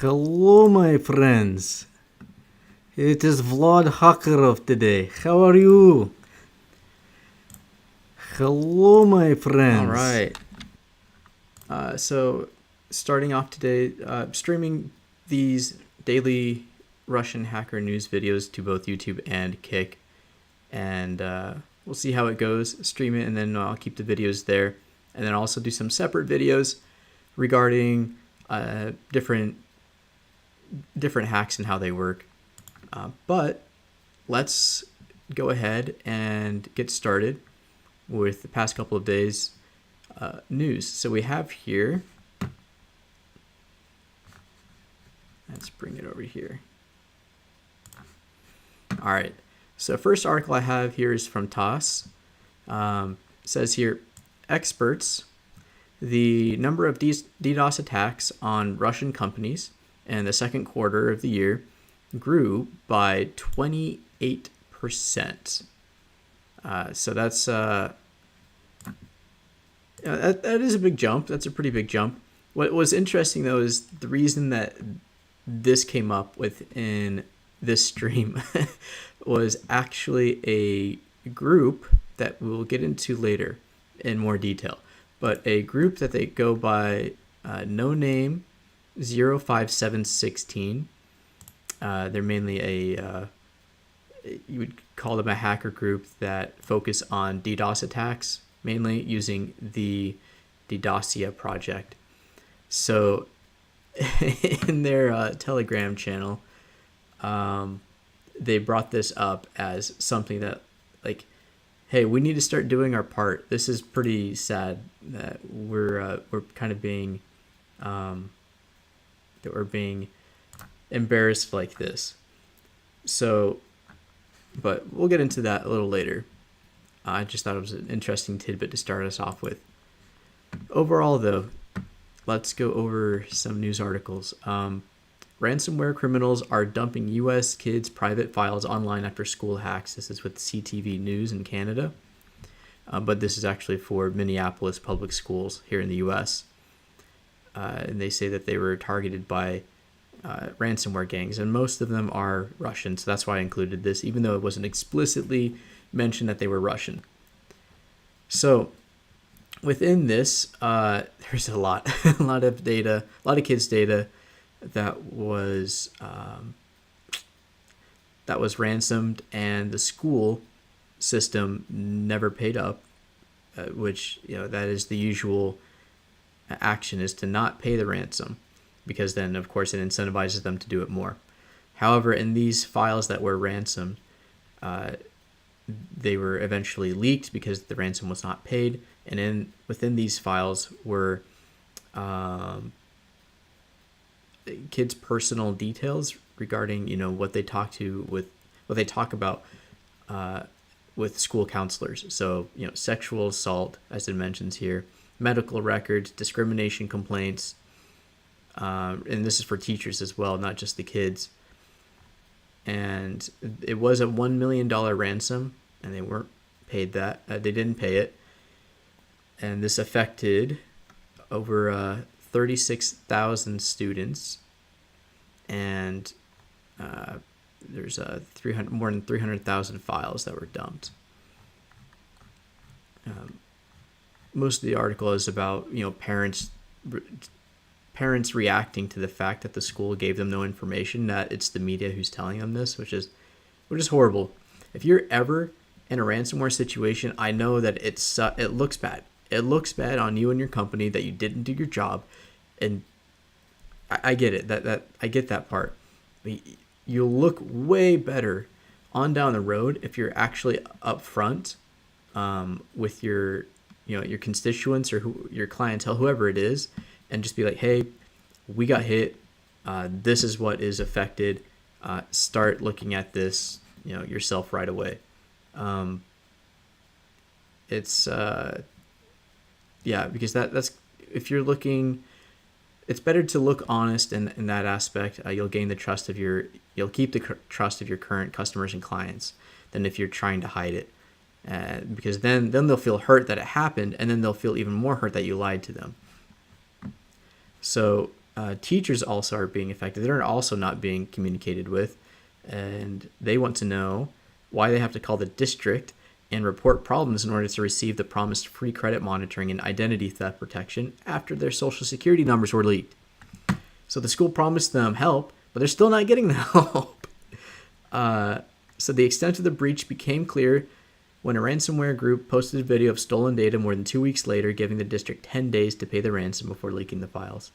Hello, my friends. It is Vlad Hackerov today. How are you? Hello, my friends. All right. So, starting off today, streaming these daily Russian hacker news videos to both YouTube and Kick, and we'll see how it goes. Stream it, and then I'll keep the videos there, and then also do some separate videos regarding different hacks and how they work. But let's go ahead and get started with the past couple of days news. So we have here, let's bring it over here. All right, so first article I have here is from TASS. Says here, experts, the number of DDoS attacks on Russian companies in the second quarter of the year grew by 28%. So that's that is a big jump. That's a pretty big jump. What was interesting though is the reason that this came up within this stream was actually a group that we'll get into later in more detail. But a group that they go by no name 05716. They're mainly you would call them a hacker group that focus on DDoS attacks, mainly using the DDoSia project. So in their Telegram channel, they brought this up as something that, like, hey, we need to start doing our part. This is pretty sad that we're kind of being embarrassed like this. So, but we'll get into that a little later. I just thought it was an interesting tidbit to start us off with. Overall, though, let's go over some news articles. Ransomware criminals are dumping U.S. kids' private files online after school hacks. This is with CTV News in Canada. But this is actually for Minneapolis public schools here in the U.S. And they say that they were targeted by ransomware gangs, and most of them are Russian. So that's why I included this, even though it wasn't explicitly mentioned that they were Russian. So within this, there's a lot of data, a lot of kids' data that was ransomed, and the school system never paid up, which, that is the usual action, is to not pay the ransom, because then of course it incentivizes them to do it more. However, in these files that were ransomed, they were eventually leaked because the ransom was not paid, and within these files were kids' personal details regarding what they talk about with school counselors. So sexual assault, as it mentions here, medical records, discrimination complaints, and this is for teachers as well, not just the kids. And it was a $1 million ransom, and they weren't paid that. They didn't pay it, and this affected over 36,000 students, and there's more than 300,000 files that were dumped. Most of the article is about parents reacting to the fact that the school gave them no information, that it's the media who's telling them this, which is horrible. If you're ever in a ransomware situation, I know that it looks bad. It looks bad on you and your company that you didn't do your job, and I get it. That I get that part. You'll look way better on down the road if you're actually upfront with your your constituents or your clientele, whoever it is, and just be like, hey, we got hit. This is what is affected. Start looking at this, yourself right away. It's because that's, if you're looking, it's better to look honest in that aspect. You'll gain the trust of you'll keep the trust of your current customers and clients than if you're trying to hide it. Because then they'll feel hurt that it happened, and then they'll feel even more hurt that you lied to them. So teachers also are being affected. They're also not being communicated with, and they want to know why they have to call the district and report problems in order to receive the promised free credit monitoring and identity theft protection after their social security numbers were leaked. So the school promised them help, but they're still not getting the help. So the extent of the breach became clear when a ransomware group posted a video of stolen data more than 2 weeks later, giving the district 10 days to pay the ransom before leaking the files.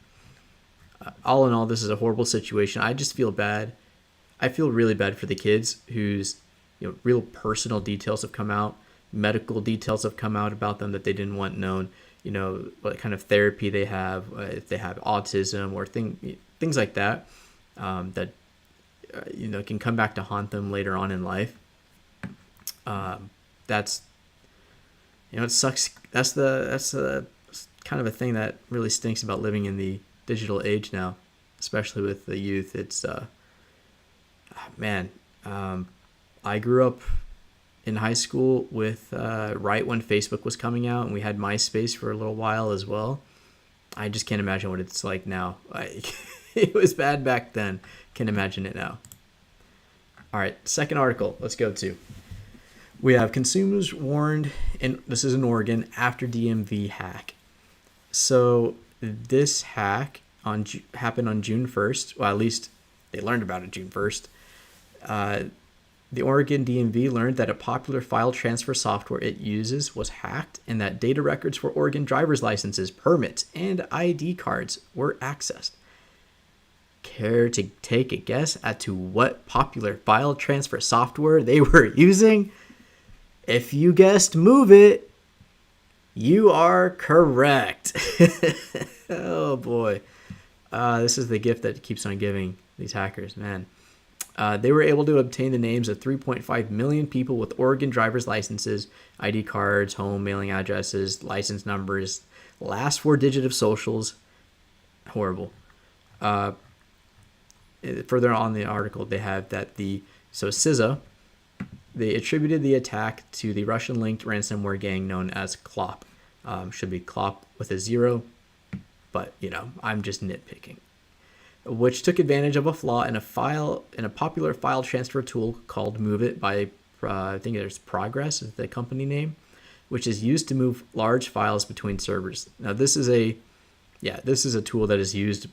All in all, this is a horrible situation. I just feel bad. I feel really bad for the kids whose real personal details have come out, medical details have come out about them that they didn't want known. What kind of therapy they have, if they have autism or things like that, that can come back to haunt them later on in life. That's it sucks. That's the kind of a thing that really stinks about living in the digital age now, especially with the youth. It's I grew up in high school with right when Facebook was coming out, and we had MySpace for a little while as well. I just can't imagine what it's like now. It was bad back then. Can't imagine it now. All right, second article. Let's go to. We have consumers warned, and this is in Oregon, after DMV hack. So this hack happened on June 1st. Well, at least they learned about it June 1st. The Oregon DMV learned that a popular file transfer software it uses was hacked and that data records for Oregon driver's licenses, permits, and ID cards were accessed. Care to take a guess as to what popular file transfer software they were using? If you guessed MoveIt, you are correct. Oh boy. This is the gift that keeps on giving, these hackers, man. They were able to obtain the names of 3.5 million people with Oregon driver's licenses, ID cards, home mailing addresses, license numbers, last 4 digits of socials. Horrible. Further on in the article, they have that CISA, they attributed the attack to the Russian-linked ransomware gang known as Clop. Should be Clop with a 0, but I'm just nitpicking. Which took advantage of a flaw in a popular file transfer tool called MoveIt by I think there's Progress is the company name, which is used to move large files between servers. Now this is a tool that is used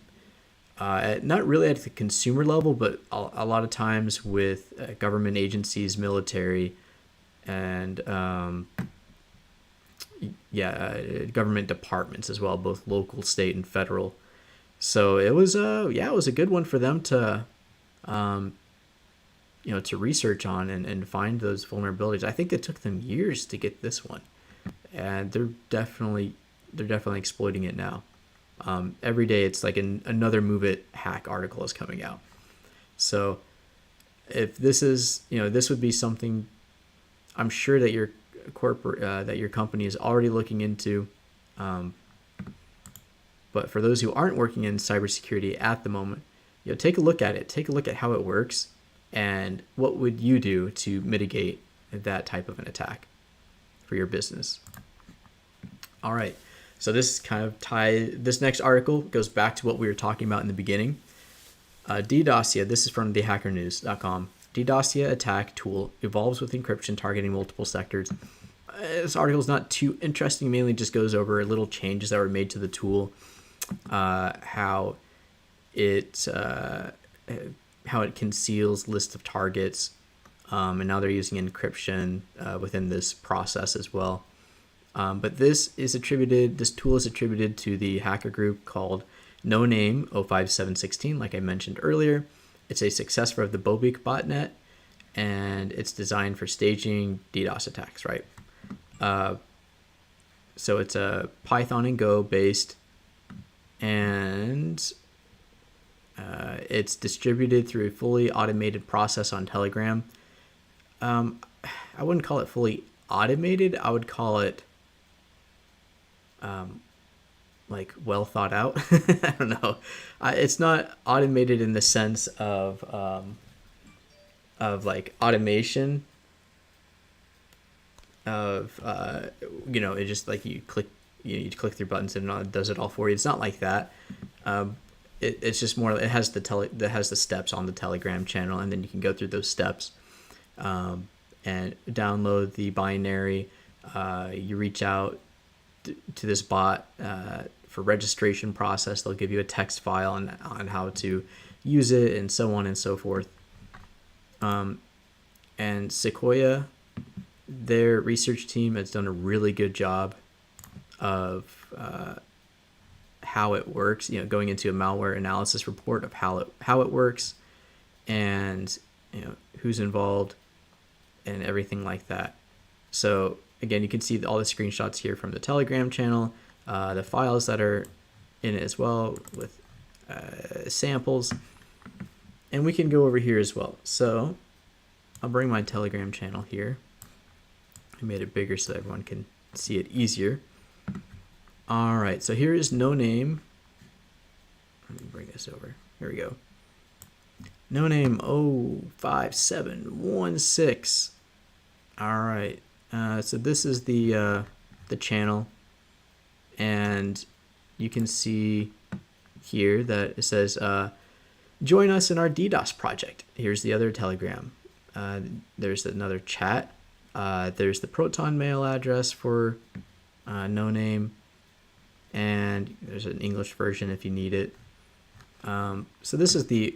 not really at the consumer level, but a lot of times with government agencies, military, and government departments as well, both local, state, and federal. So it was a good one for them to to research on and find those vulnerabilities. I think it took them years to get this one, and they're definitely exploiting it now. Every day it's like another MoveIt hack article is coming out. So if this is, this would be something I'm sure that your that your company is already looking into. But for those who aren't working in cybersecurity at the moment, take a look at it. Take a look at how it works, and what would you do to mitigate that type of an attack for your business. All right. So this this next article goes back to what we were talking about in the beginning. DDoSia, this is from thehackernews.com. DDoSia attack tool evolves with encryption targeting multiple sectors. This article is not too interesting, mainly just goes over little changes that were made to the tool, how it conceals list of targets, and now they're using encryption within this process as well. But this tool is attributed to the hacker group called No Name 05716, like I mentioned earlier. It's a successor of the Bobik botnet, and it's designed for staging DDoS attacks, right? So it's a Python and Go based, and it's distributed through a fully automated process on Telegram. I wouldn't call it fully automated. I would call it like well thought out. I don't know. It's not automated in the sense of like automation of it's just like you click through buttons and it does it all for you. It's not like that. it's just more. It has the steps on the Telegram channel, and then you can go through those steps, and download the binary. You reach out to this bot for registration process. They'll give you a text file on how to use it, and so on and so forth. And Sequoia, their research team has done a really good job of how it works, going into a malware analysis report of how it works, and who's involved and everything like that. So again, you can see all the screenshots here from the Telegram channel, the files that are in it as well with samples, and we can go over here as well. So I'll bring my Telegram channel here. I made it bigger so everyone can see it easier. All right, so here is No Name. Let me bring this over. Here we go. No Name 05716. All right, so this is the channel, and you can see here that it says, join us in our DDoS project. Here's the other Telegram. There's another chat. There's the Proton mail address for No Name, and there's an English version if you need it. So this is the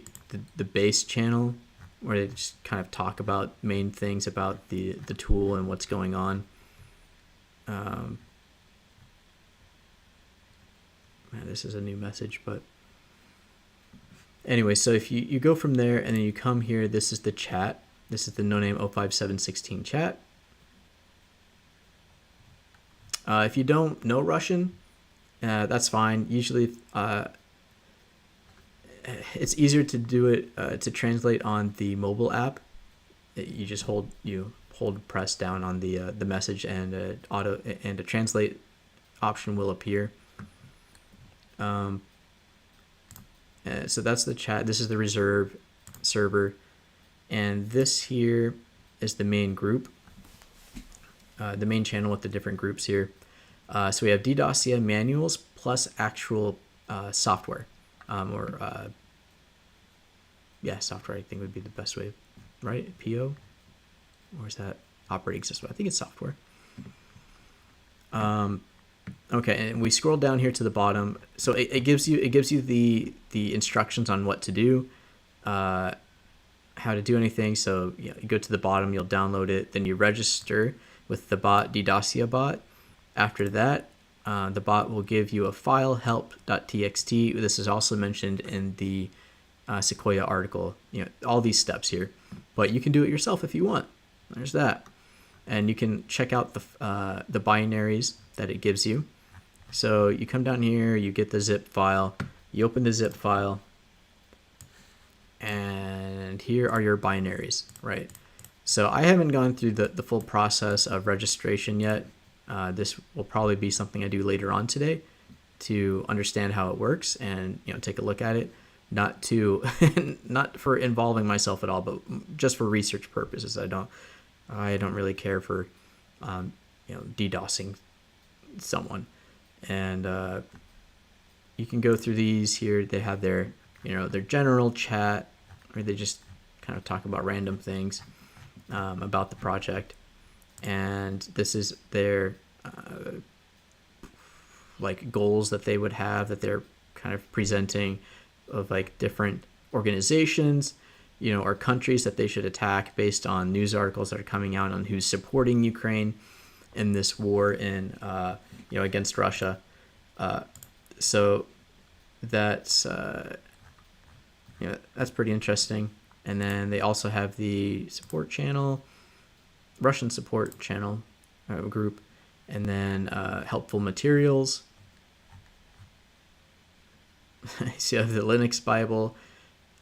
base channel where they just kind of talk about main things about the tool and what's going on. Man, this is a new message, but anyway, so if you go from there and then you come here, this is the chat. This is the No Name 05716 chat. If you don't know Russian, that's fine. Usually it's easier to do it to translate on the mobile app. You just hold press down on the message, and a translate option will appear. So that's the chat. This is the reserve server, and this here is the main group, the main channel with the different groups here. So we have DDoSia manuals plus actual software, software I think would be the best way, right? PO, or is that operating system? I think it's software. Okay, and we scroll down here to the bottom. So it gives you the instructions on what to do, how to do anything. So you go to the bottom, you'll download it, then you register with the bot, DDoSia bot. After that, the bot will give you a file, help.txt. This is also mentioned in the Sequoia article. All these steps here, but you can do it yourself if you want. There's that, and you can check out the binaries that it gives you. So you come down here, you get the zip file, you open the zip file, and here are your binaries, right? So I haven't gone through the full process of registration yet. This will probably be something I do later on today to understand how it works and take a look at it. Not for involving myself at all, but just for research purposes. I don't really care for DDoSing someone. And you can go through these here. They have their their general chat, where they just kind of talk about random things about the project. And this is their like goals that they would have, that they're kind of presenting, of like different organizations, or countries that they should attack based on news articles that are coming out on who's supporting Ukraine in this war in against Russia. So that's that's pretty interesting. And then they also have the support channel, Russian support channel group, and then helpful materials. So you have the Linux Bible,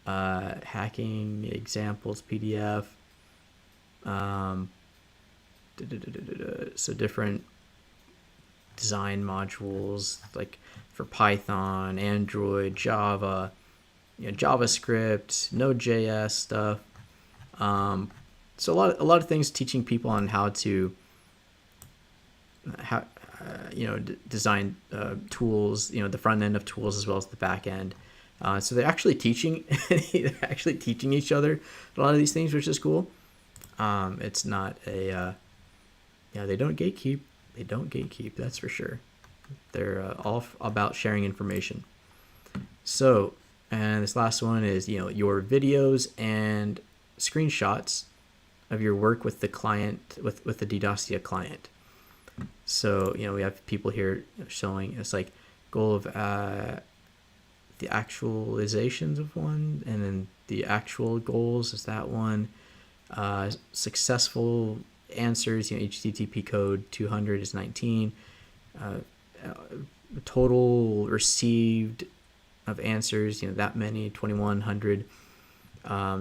hacking examples PDF. So different design modules like for Python, Android, Java, JavaScript, Node.js stuff. So a lot of things teaching people on how to design tools, the front end of tools as well as the back end. So they're actually teaching each other a lot of these things, which is cool. It's not a they don't gatekeep. They don't gatekeep. That's for sure. They're all about sharing information. So, and this last one is your videos and screenshots of your work with the client, with the DDoSia client. So we have people here showing it's like goal of the actualizations of one, and then the actual goals is that one. Successful answers, HTTP code 200 is 19. Total received of answers, that many, 2100.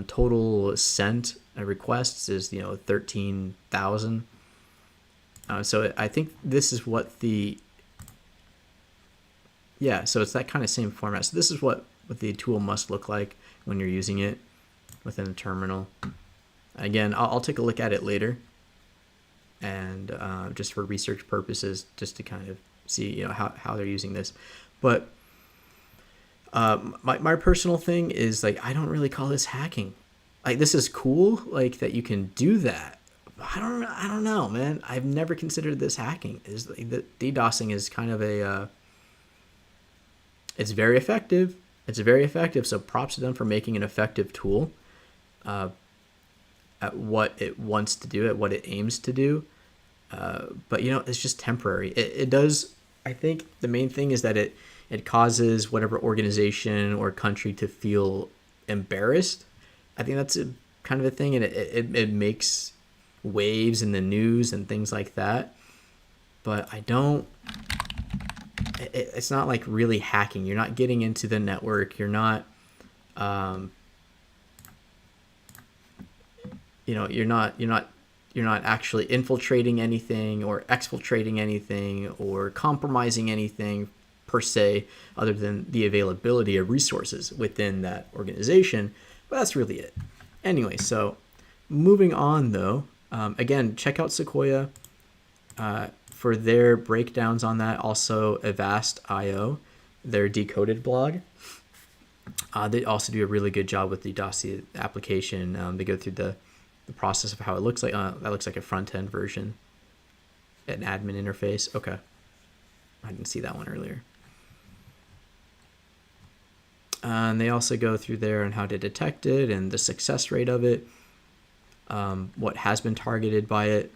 Total sent requests is 13,000. So I think this is what so it's that kind of same format. So this is what the tool must look like when you're using it within a terminal. Again, I'll take a look at it later, and just for research purposes, just to kind of see how they're using this. But my personal thing is, like, I don't really call this hacking. Like, this is cool, like, that you can do that. But I don't know, man. I've never considered this hacking. Is like, the DDoSing is kind of a it's very effective. It's very effective. So props to them for making an effective tool at what it wants to do, at what it aims to do. But it's just temporary. It does. I think the main thing is that it causes whatever organization or country to feel embarrassed. I think that's kind of a thing, and it makes waves in the news and things like that. But it's not like really hacking. You're not getting into the network. You're not, you're not actually infiltrating anything or exfiltrating anything or compromising anything per se, other than the availability of resources within that organization. But that's really it. Anyway, so moving on though, again, check out Sequoia for their breakdowns on that. Also Avast.io, their decoded blog. They also do a really good job with the DDoSia application. They go through the process of how it looks like. That looks like a front-end version, an admin interface. Okay, I didn't see that one earlier. And they also go through there on how to detect it and the success rate of it, what has been targeted by it.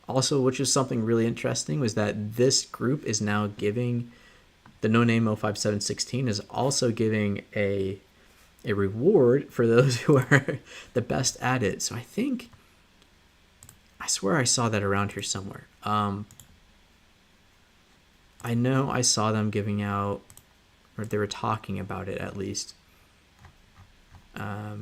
Also, which is something really interesting, was that this group is now giving, the No Name 05716 is also giving a reward for those who are the best at it. So I swear I saw that around here somewhere. I know I saw them giving out, or they were talking about it at least. I'd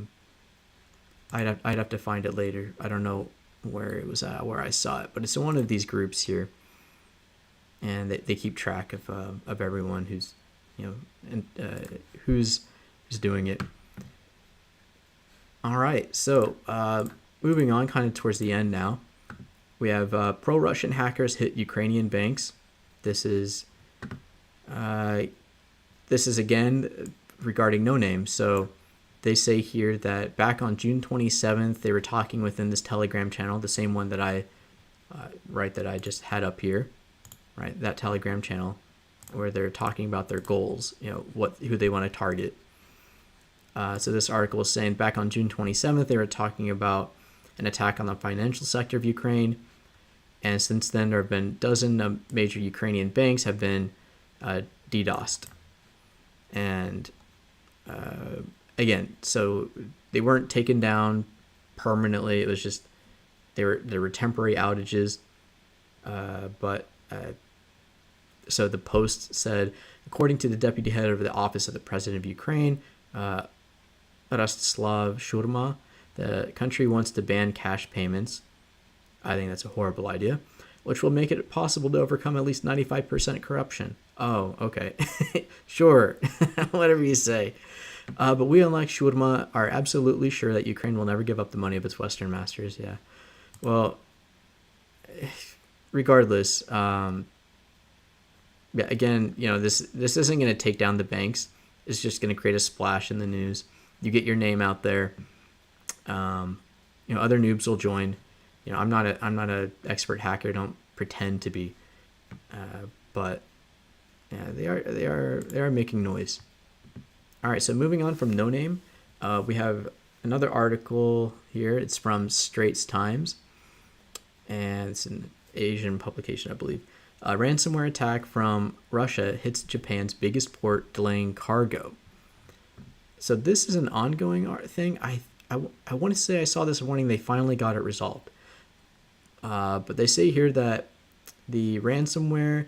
have to find it later. I don't know where it was at, where I saw it, but it's in one of these groups here, and they keep track of everyone who's who's doing it. All right, so moving on, kind of towards the end now, we have pro-Russian hackers hit Ukrainian banks. This is again regarding No Name. So they say here that back on June 27th, they were talking within this Telegram channel, the same one that I just had up here, right? That Telegram channel where they're talking about their goals, who they want to target. So this article is saying back on June 27th, they were talking about an attack on the financial sector of Ukraine. And since then, there have been a dozen major Ukrainian banks have been DDoSed. And again, so they weren't taken down permanently. It was just there were temporary outages. So the post said, according to the deputy head of the office of the president of Ukraine, Rostislav Shurma, the country wants to ban cash payments. I think that's a horrible idea, which will make it possible to overcome at least 95% corruption. Oh, okay. Sure. Whatever you say. But we, unlike Shurma, are absolutely sure that Ukraine will never give up the money of its Western masters. Yeah. Well, regardless, again, this isn't going to take down the banks. It's just going to create a splash in the news. You get your name out there. Other noobs will join. I'm not a expert hacker. Don't pretend to be, but yeah, they are making noise. All right, so moving on from No Name, we have another article here. It's from Straits Times, and it's an Asian publication, I believe. A ransomware attack from Russia hits Japan's biggest port, delaying cargo. So this is an ongoing thing. I want to say I saw this warning. They finally got it resolved. But they say here that the ransomware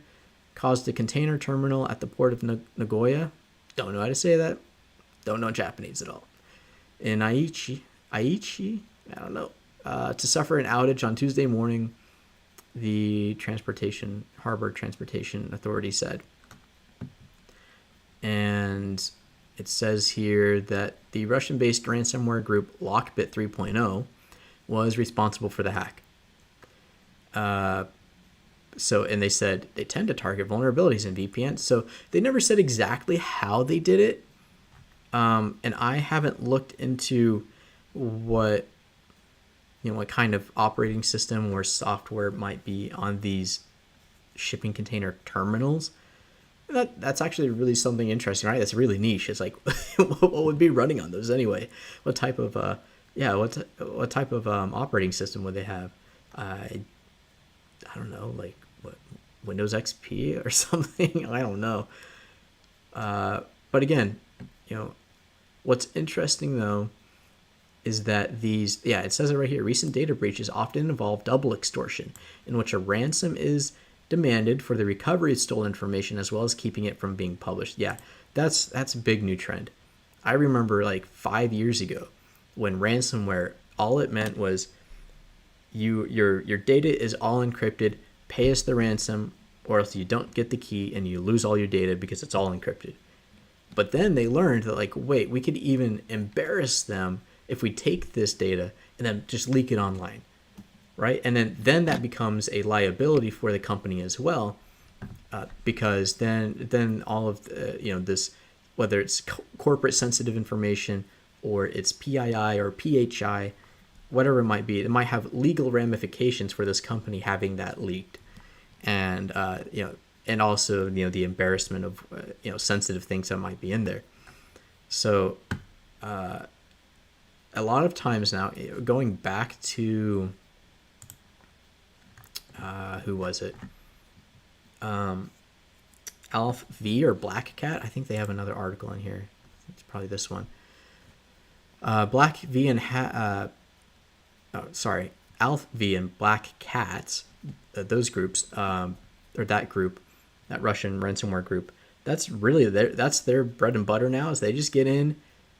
caused a container terminal at the port of Nagoya. Don't know how to say that. Don't know Japanese at all. In Aichi, I don't know, to suffer an outage on Tuesday morning, the Harbor Transportation Authority said. And it says here that the Russian-based ransomware group Lockbit 3.0 was responsible for the hack. And they said they tend to target vulnerabilities in VPNs. So they never said exactly how they did it. And I haven't looked into what kind of operating system or software might be on these shipping container terminals. That's actually really something interesting, right? That's really niche. It's like, what would be running on those anyway? What type of what type of operating system would they have? I don't know, like what, Windows XP or something. I don't know. But again, what's interesting though is that it says it right here. Recent data breaches often involve double extortion, in which a ransom is demanded for the recovery of stolen information as well as keeping it from being published. Yeah, that's a big new trend. I remember like 5 years ago when ransomware, all it meant was your data is all encrypted, pay us the ransom, or else you don't get the key and you lose all your data because it's all encrypted. But then they learned that, like, wait, we could even embarrass them if we take this data and then just leak it online, right? And then that becomes a liability for the company as well, because then all of this, whether it's corporate sensitive information or it's PII or PHI, whatever it might be, it might have legal ramifications for this company having that leaked, and and also the embarrassment of sensitive things that might be in there. So a lot of times now, going back to who was it? Alf V or Black Cat. I think they have another article in here. It's probably this one. Black V and Alf V and Black Cats. Those groups, or that group, that Russian ransomware group. That's really their bread and butter now. Is they just get in,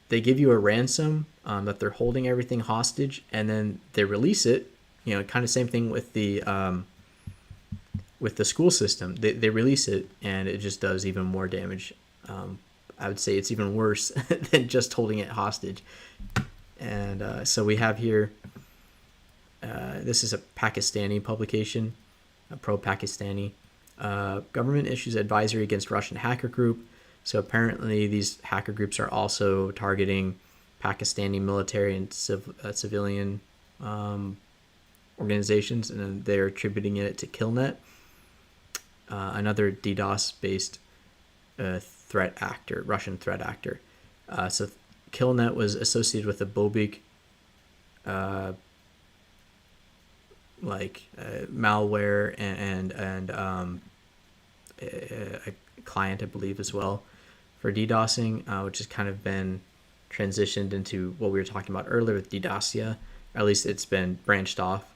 they give you a ransom that they're holding everything hostage, and then they release it. Kind of same thing with the school system. They release it, and it just does even more damage. I would say it's even worse than just holding it hostage. And so we have here, this is a Pakistani publication, a pro-Pakistani. Government issues advisory against Russian hacker group. So apparently these hacker groups are also targeting Pakistani military and civilian organizations, and then they're attributing it to Killnet, another DDoS-based Russian threat actor. So Killnet was associated with the Bobik malware and a client, I believe, as well for DDoSing, which has kind of been transitioned into what we were talking about earlier with DDoSia. Or at least it's been branched off.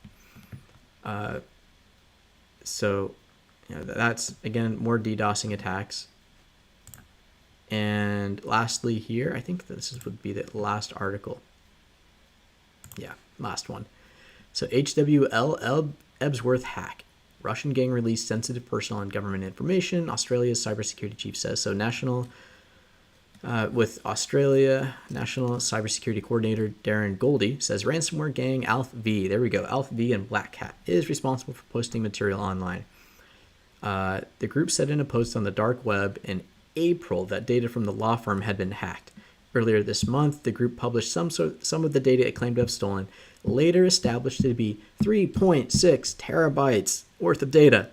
So that's, again, more DDoSing attacks. And lastly here, I think this would be the last article. Yeah, last one. So HWL Ebsworth hack. Russian gang released sensitive personal and government information, Australia's cybersecurity chief says. So with Australia, National Cybersecurity Coordinator Darren Goldie says ransomware gang Alf V, there we go, Alf V and Black Cat is responsible for posting material online. The group said in a post on the dark web in April that data from the law firm had been hacked. Earlier this month, the group published some of the data it claimed to have stolen, later established to be 3.6 terabytes worth of data,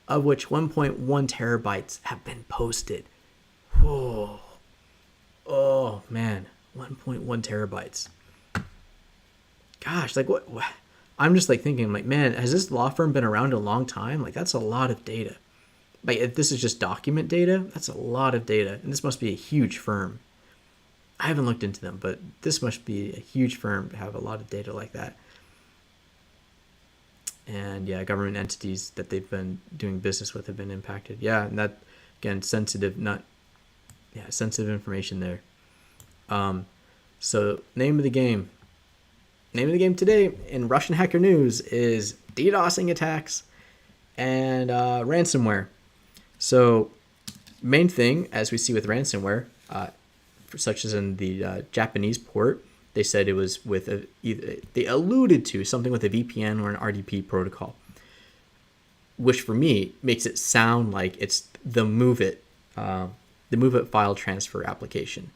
of which 1.1 terabytes have been posted. Whoa. Oh, man. 1.1 terabytes. Gosh, like what? I'm just like thinking, like, man, has this law firm been around a long time? Like, that's a lot of data. Like, if this is just document data, that's a lot of data. And this must be a huge firm. I haven't looked into them, but this must be a huge firm to have a lot of data like that. And yeah, government entities that they've been doing business with have been impacted. Yeah, and that, again, sensitive information there. So name of the game today in Russian hacker news is DDoSing attacks and ransomware. So main thing, as we see with ransomware, such as in the Japanese port, they said it was with they alluded to something with a VPN or an RDP protocol, which for me makes it sound like it's the MoveIt file transfer application,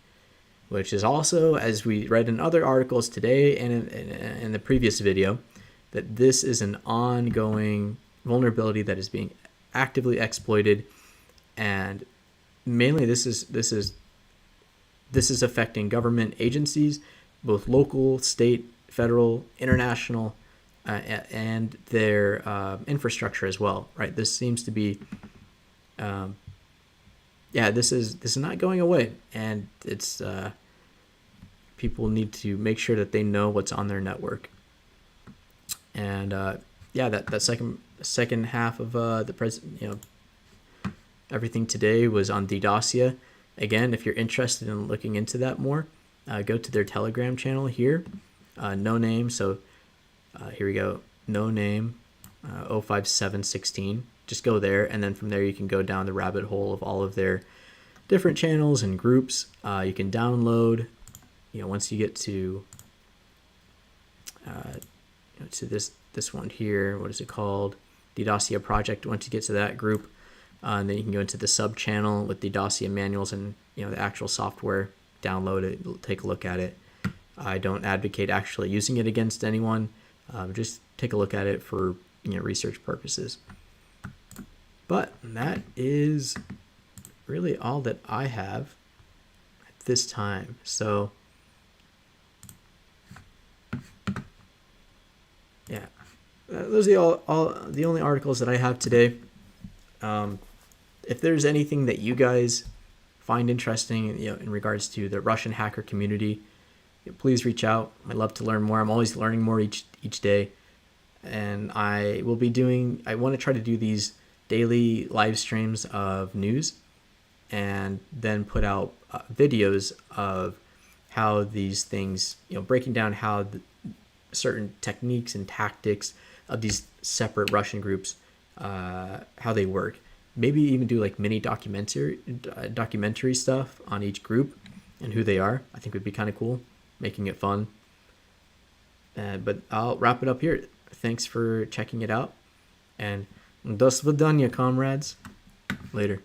which is also, as we read in other articles today and in the previous video, that this is an ongoing vulnerability that is being actively exploited, and mainly this is affecting government agencies, both local, state, federal, international, and their infrastructure as well. Right? This seems to be, this is not going away, and it's people need to make sure that they know what's on their network. And that second half of the everything today was on DDoSia. Again, if you're interested in looking into that more, go to their Telegram channel here. No name. So here we go. No name 05716. Just go there, and then from there you can go down the rabbit hole of all of their different channels and groups. You can download. Once you get to this one here, what is it called? DDoSia project. Once you get to that group, and then you can go into the sub channel with DDoSia manuals and the actual software. Download it, take a look at it. I don't advocate actually using it against anyone. Just take a look at it for research purposes. But that is really all that I have at this time. So yeah, those are all the only articles that I have today. If there's anything that you guys find interesting, in regards to the Russian hacker community, please reach out. I'd love to learn more. I'm always learning more each day, and I want to try to do these daily live streams of news, and then put out videos of how these things, breaking down how certain techniques and tactics of these separate Russian groups, how they work. Maybe even do like mini documentary stuff on each group and who they are. I think would be kind of cool, making it fun. But I'll wrap it up here. Thanks for checking it out, and до свидания, comrades. Later.